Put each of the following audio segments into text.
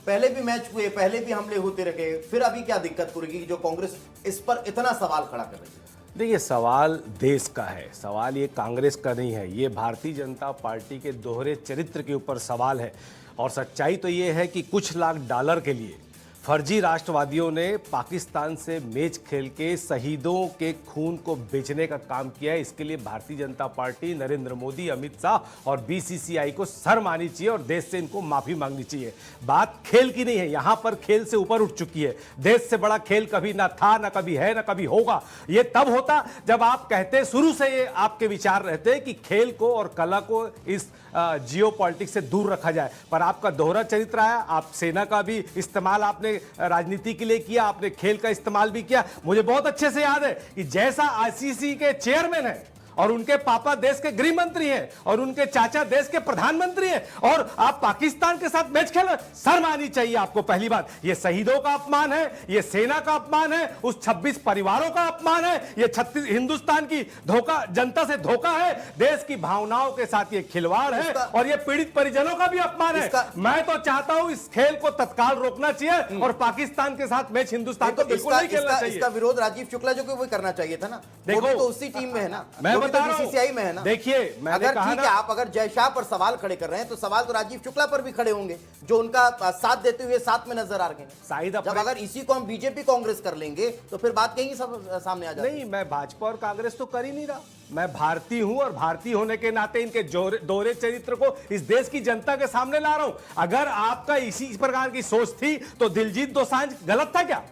पहले भी मैच हुए, पहले भी हमले होते रहे, फिर अभी क्या दिक्कत करेगी जो कांग्रेस इस पर इतना सवाल खड़ा कर रही है? देखिए, सवाल देश का है, सवाल ये कांग्रेस का नहीं है, ये भारतीय जनता पार्टी के दोहरे चरित्र के ऊपर सवाल है। और सच्चाई तो ये है कि कुछ लाख डॉलर के लिए फर्जी राष्ट्रवादियों ने पाकिस्तान से मैच खेल के शहीदों के खून को बेचने का काम किया है। इसके लिए भारतीय जनता पार्टी, नरेंद्र मोदी, अमित शाह और बीसीसीआई को शर्म आनी चाहिए और देश से इनको माफी मांगनी चाहिए। बात खेल की नहीं है, यहां पर खेल से ऊपर उठ चुकी है। देश से बड़ा खेल कभी ना था, ना कभी है, ना कभी होगा। ये तब होता जब आप कहते, शुरू से ये आपके विचार रहते कि खेल को और कला को इस जियो पॉलिटिक्स से दूर रखा जाए। पर आपका दोहरा चरित्र आया, आप सेना का भी इस्तेमाल आपने राजनीति के लिए किया, आपने खेल का इस्तेमाल भी किया। मुझे बहुत अच्छे से याद है कि जैसा आईसीसी के चेयरमैन है और उनके पापा देश के गृह मंत्री हैं और उनके चाचा देश के प्रधानमंत्री हैं, और आप पाकिस्तान के साथ मैच खेल रहे, शर्म आनी चाहिए आपको। पहली बात, ये शहीदों का अपमान है, ये सेना का अपमान है, उस 26 परिवारों का अपमान है, ये 36 हिंदुस्तान की धोखा, जनता से धोखा है, देश की भावनाओं के साथ ये खिलवाड़ है और ये पीड़ित परिजनों का भी अपमान है। मैं तो चाहता हूं इस खेल को तत्काल रोकना चाहिए और पाकिस्तान के साथ मैच हिंदुस्तान को बिल्कुल नहीं खेलना चाहिए। इसका विरोध राजीव शुक्ला जो कि वो करना चाहिए था ना, वो भी तो उसी टीम में है ना, मैं बता रहा हूं, बीसीसीआई में है ना। देखिए, अगर ठीक है, आप अगर जय शाह पर सवाल खड़े कर रहे हैं तो सवाल तो राजीव शुक्ला पर भी खड़े होंगे, जो उनका साथ देते हुए साथ में नजर आ रहे हैं। जब अगर इसी को हम बीजेपी कांग्रेस कर लेंगे तो फिर बात कहीं सब सामने आ जाती है। नहीं, मैं भाजपा और कांग्रेस तो कर ही नहीं रहा, मैं भारतीय हूं और भारतीय होने के नाते इनके दोहरे चरित्र को इस देश की जनता के सामने ला रहा हूं। अगर आपका इसी प्रकार की सोच थी तो दिलजीत दोसांझ गलत था क्या?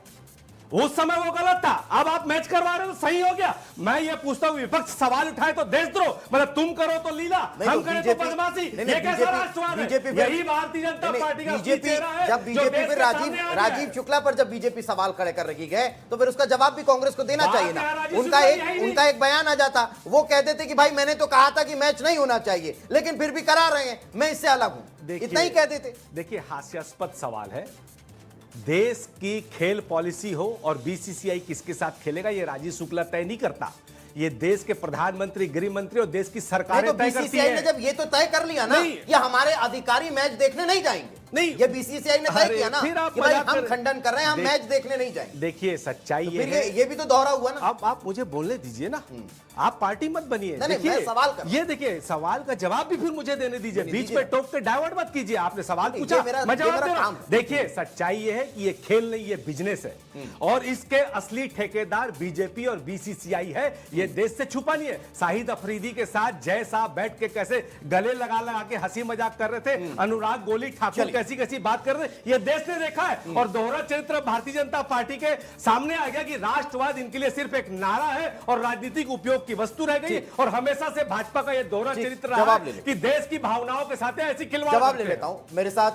उस समय वो गलत था, अब आप मैच करवा रहे हो तो सही हो गया। मैं ये पूछता हूं, विपक्ष सवाल उठाए तो देशद्रोह, मतलब तुम करो तो लीला, हम करें तो बदमाशी, ये कैसा राष्ट्रवाद है? यही भारतीय जनता पार्टी का चेहरा है। जब बीजेपी फिर राजीव शुक्ला पर जब बीजेपी सवाल खड़े कर रही है तो फिर उसका जवाब भी कांग्रेस को देना चाहिए ना। उनका एक बयान आ जाता, वो कहते थे कि भाई मैंने तो कहा था कि मैच नहीं होना चाहिए, लेकिन फिर भी करा रहे हैं, मैं इससे अलग हूं, इतना ही कहते थे। देखिए, हास्यास्पद सवाल है। देश की खेल पॉलिसी हो और बीसीसीआई किसके साथ खेलेगा ये राजीव शुक्ला तय नहीं करता, ये देश के प्रधानमंत्री, गृह मंत्री और देश की सरकार तो बीसीसीआई ने जब ये तो तय कर लिया ना कि हमारे अधिकारी मैच देखने नहीं जाएंगे, नहीं, ये बीसीसीआई ने तय किया ना कि भाई हम खंडन कर रहे हैं, हम मैच देखने नहीं जाएंगे। देखिए, सच्चाई तो ये भी तो दोहरा हुआ ना। अब आप मुझे बोलने दीजिए ना, आप पार्टी मत बनिए। देखिए, सवाल कर, ये देखिए, सवाल का जवाब भी फिर मुझे देने दीजिए, बीच में टोक के डाइवर्ट मत कीजिए। आपने सवाल पूछा, मैं जवाब दे रहा हूं। देखिए, सच्चाई ये है कि ये खेल नहीं, ये बिजनेस है और इसके असली ठेकेदार बीजेपी और बीसीसीआई है, ये देश से छुपा नहीं है। शाहिद अफरीदी के साथ जय साहब बैठ के कैसे गले लगा लगा के हंसी मजाक कर रहे थे, अनुराग गोली ठाकुर कैसी कैसी बात कर रहे, ये देश ने देखा है। और दोहरा चरित्र भारतीय जनता पार्टी के सामने आ गया कि राष्ट्रवाद इनके लिए सिर्फ एक नारा है और राजनीतिक उपयोग की वस्तु रह गई। और हमेशा से भाजपा का ये दोहरा चरित्र रहा है कि देश की भावनाओं के साथ ऐसी खिलवाड़। जवाब ले लेता हूं, मेरे साथ